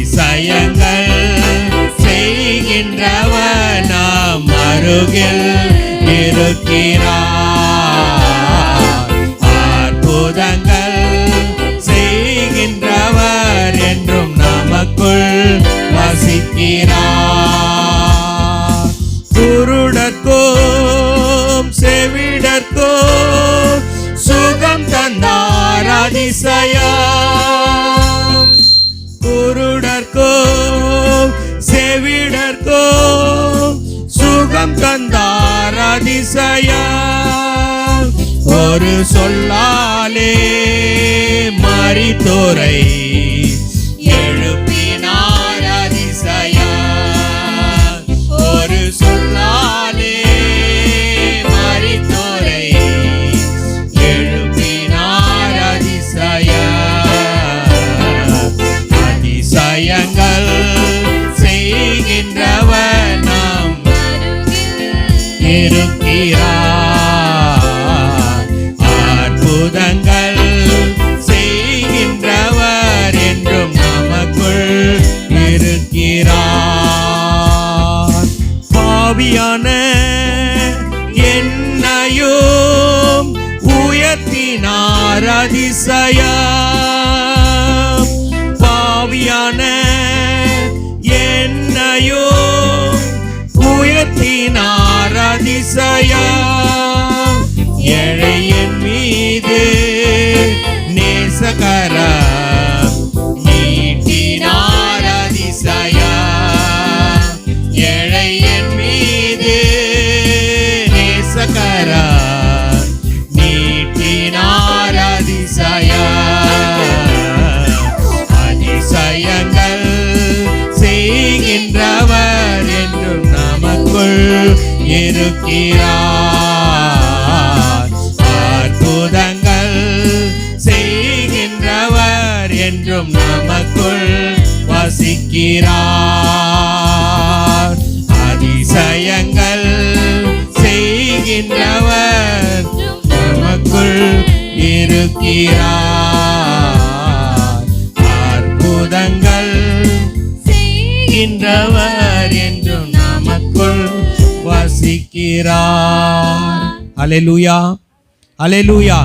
அதிசயங்கள் செய்கின்றவர் நாம் அருகில் இருக்கிறார். அற்புதங்கள் செய்கின்றவர் என்றும் நமக்குள் வசிக்கிறார். குருடர்க்கும் செவிடர்க்கும் சுகம் தந்தார் அதிசயம். குருடர்க்கும் செவிடர்க்கும் சுகம் தந்தார் அதிசயம். ஒரு சொல்லாலே மரித்தோரை எழுப்பினார் அதிசயம். ஒரு சொல்லாலே மரித்தோரை எழுப்பினார் அதிசயம். அதிசயங்கள் செய்கின்றவர் நாம் இருக்கிறார். அற்புதங்கள் செய்கின்றவர் என்றும் நமக்குள் இருக்கிறார். பாவியான என்னையும் உயர்த்தினார் அதிசயம். பாவியான என்னையும் உயர்த்தினார் அதிசயம். ஏழையின் மீது நேசகரம் நீட்டினார் அதிசயம். ஏழையின் மீது நேசகரம் நீட்டினார் அதிசயம். அதிசயங்கள் செய்கின்றவர் என்றும் நமக்குள் இருக்கிறார். அற்புதங்கள் செய்கின்றவர் என்றும் நமக்குள் வசிக்கிறார். அதிசயங்கள் செய்கின்றவர் நமக்குள் இருக்கிறார். அற்புதங்கள் செய்கின்றவர் என்றும் நமக்குள் வசிக்கிறார். அல்லேலூயா, அல்லேலூயா.